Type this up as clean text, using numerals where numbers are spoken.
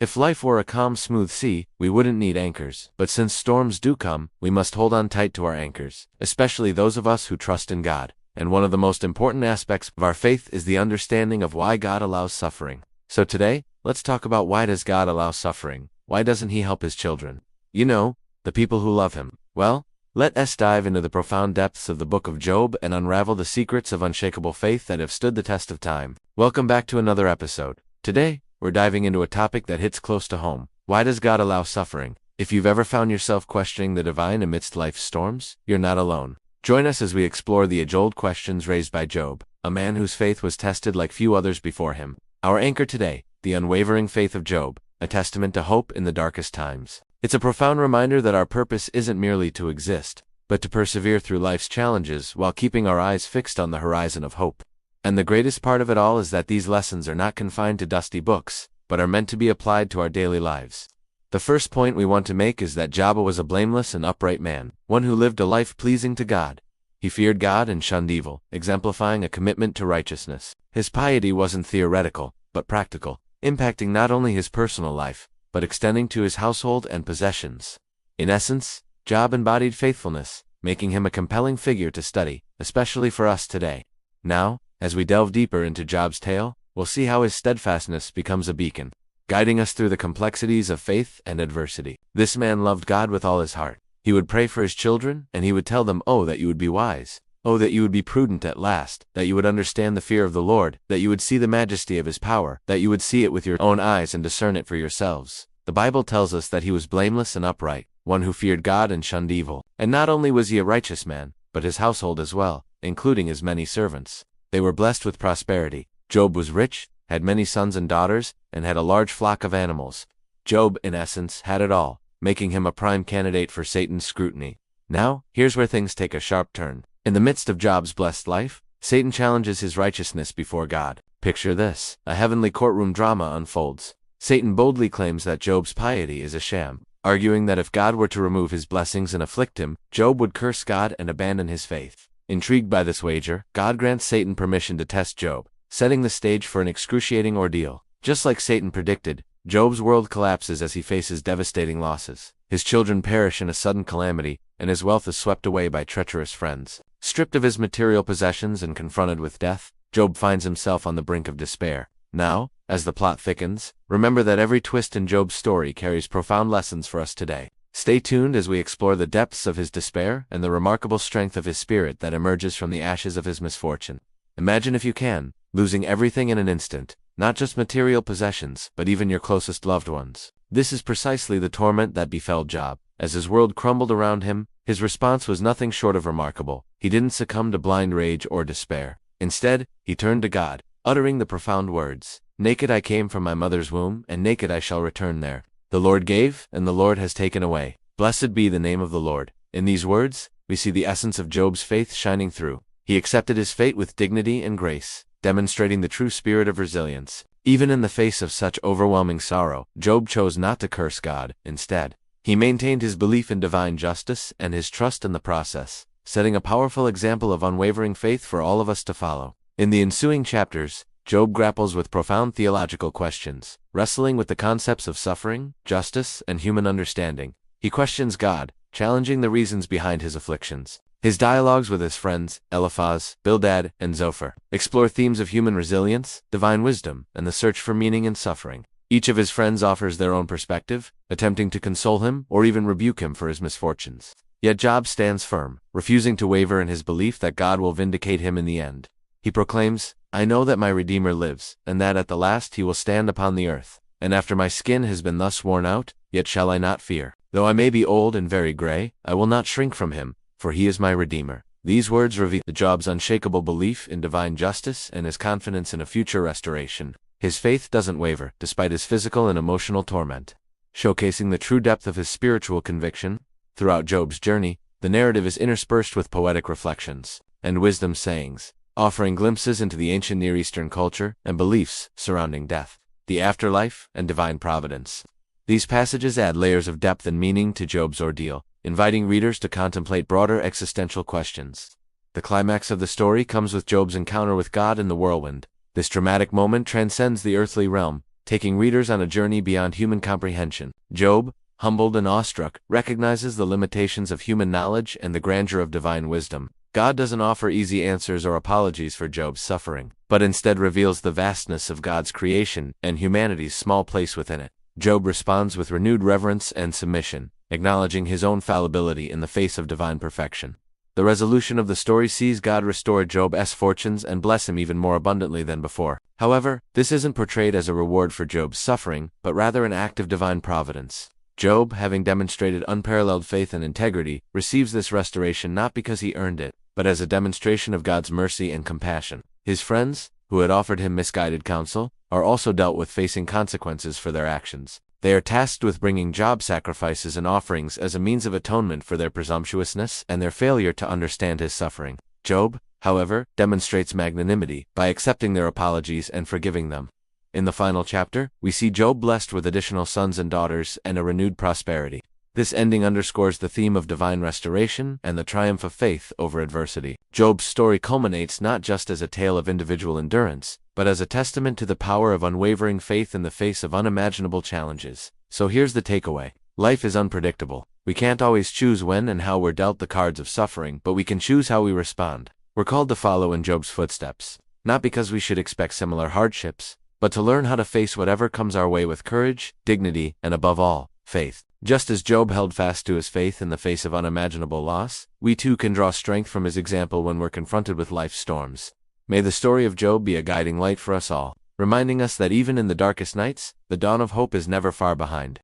If life were a calm, smooth sea, we wouldn't need anchors. But since storms do come, we must hold on tight to our anchors, especially those of us who trust in God. And one of the most important aspects of our faith is the understanding of why God allows suffering. So today, let's talk about why does God allow suffering? Why doesn't He help His children? You know, the people who love Him. Well, let us dive into the profound depths of the book of Job and unravel the secrets of unshakable faith that have stood the test of time. Welcome back to another episode. Today, we're diving into a topic that hits close to home. Why does God allow suffering? If you've ever found yourself questioning the divine amidst life's storms, you're not alone. Join us as we explore the age-old questions raised by Job, a man whose faith was tested like few others before him. Our anchor today, the unwavering faith of Job, a testament to hope in the darkest times. It's a profound reminder that our purpose isn't merely to exist, but to persevere through life's challenges while keeping our eyes fixed on the horizon of hope. And the greatest part of it all is that these lessons are not confined to dusty books, but are meant to be applied to our daily lives. The first point we want to make is that Job was a blameless and upright man, one who lived a life pleasing to God. He feared God and shunned evil, exemplifying a commitment to righteousness. His piety wasn't theoretical, but practical, impacting not only his personal life, but extending to his household and possessions. In essence, Job embodied faithfulness, making him a compelling figure to study, especially for us today. Now, as we delve deeper into Job's tale, we'll see how his steadfastness becomes a beacon, guiding us through the complexities of faith and adversity. This man loved God with all his heart. He would pray for his children, and he would tell them, "Oh, that you would be wise. Oh, that you would be prudent at last, that you would understand the fear of the Lord, that you would see the majesty of His power, that you would see it with your own eyes and discern it for yourselves." The Bible tells us that he was blameless and upright, one who feared God and shunned evil. And not only was he a righteous man, but his household as well, including his many servants. They were blessed with prosperity. Job was rich, had many sons and daughters, and had a large flock of animals. Job, in essence, had it all, making him a prime candidate for Satan's scrutiny. Now, here's where things take a sharp turn. In the midst of Job's blessed life, Satan challenges his righteousness before God. Picture this: a heavenly courtroom drama unfolds. Satan boldly claims that Job's piety is a sham, arguing that if God were to remove his blessings and afflict him, Job would curse God and abandon his faith. Intrigued by this wager, God grants Satan permission to test Job, setting the stage for an excruciating ordeal. Just like Satan predicted, Job's world collapses as he faces devastating losses. His children perish in a sudden calamity, and his wealth is swept away by treacherous friends. Stripped of his material possessions and confronted with death, Job finds himself on the brink of despair. Now, as the plot thickens, remember that every twist in Job's story carries profound lessons for us today. Stay tuned as we explore the depths of his despair and the remarkable strength of his spirit that emerges from the ashes of his misfortune. Imagine, if you can, losing everything in an instant, not just material possessions, but even your closest loved ones. This is precisely the torment that befell Job. As his world crumbled around him, his response was nothing short of remarkable. He didn't succumb to blind rage or despair. Instead, he turned to God, uttering the profound words, "Naked I came from my mother's womb, and naked I shall return there. The Lord gave, and the Lord has taken away. Blessed be the name of the Lord." In these words, we see the essence of Job's faith shining through. He accepted his fate with dignity and grace, demonstrating the true spirit of resilience. Even in the face of such overwhelming sorrow, Job chose not to curse God. Instead, he maintained his belief in divine justice and his trust in the process, setting a powerful example of unwavering faith for all of us to follow. In the ensuing chapters, Job grapples with profound theological questions, wrestling with the concepts of suffering, justice, and human understanding. He questions God, challenging the reasons behind his afflictions. His dialogues with his friends, Eliphaz, Bildad, and Zophar, explore themes of human resilience, divine wisdom, and the search for meaning in suffering. Each of his friends offers their own perspective, attempting to console him or even rebuke him for his misfortunes. Yet Job stands firm, refusing to waver in his belief that God will vindicate him in the end. He proclaims, "I know that my Redeemer lives, and that at the last he will stand upon the earth. And after my skin has been thus worn out, yet shall I not fear. Though I may be old and very gray, I will not shrink from him, for he is my Redeemer." These words reveal Job's unshakable belief in divine justice and his confidence in a future restoration. His faith doesn't waver, despite his physical and emotional torment. Showcasing the true depth of his spiritual conviction, throughout Job's journey, the narrative is interspersed with poetic reflections and wisdom sayings, offering glimpses into the ancient Near Eastern culture and beliefs surrounding death, the afterlife, and divine providence. These passages add layers of depth and meaning to Job's ordeal, inviting readers to contemplate broader existential questions. The climax of the story comes with Job's encounter with God in the whirlwind. This dramatic moment transcends the earthly realm, taking readers on a journey beyond human comprehension. Job, humbled and awestruck, recognizes the limitations of human knowledge and the grandeur of divine wisdom. God doesn't offer easy answers or apologies for Job's suffering, but instead reveals the vastness of God's creation and humanity's small place within it. Job responds with renewed reverence and submission, acknowledging his own fallibility in the face of divine perfection. The resolution of the story sees God restore Job's fortunes and bless him even more abundantly than before. However, this isn't portrayed as a reward for Job's suffering, but rather an act of divine providence. Job, having demonstrated unparalleled faith and integrity, receives this restoration not because he earned it, but as a demonstration of God's mercy and compassion. His friends, who had offered him misguided counsel, are also dealt with facing consequences for their actions. They are tasked with bringing Job sacrifices and offerings as a means of atonement for their presumptuousness and their failure to understand his suffering. Job, however, demonstrates magnanimity by accepting their apologies and forgiving them. In the final chapter, we see Job blessed with additional sons and daughters and a renewed prosperity. This ending underscores the theme of divine restoration and the triumph of faith over adversity. Job's story culminates not just as a tale of individual endurance, but as a testament to the power of unwavering faith in the face of unimaginable challenges. So here's the takeaway. Life is unpredictable. We can't always choose when and how we're dealt the cards of suffering, but we can choose how we respond. We're called to follow in Job's footsteps, not because we should expect similar hardships, but to learn how to face whatever comes our way with courage, dignity, and above all, faith. Just as Job held fast to his faith in the face of unimaginable loss, we too can draw strength from his example when we're confronted with life's storms. May the story of Job be a guiding light for us all, reminding us that even in the darkest nights, the dawn of hope is never far behind.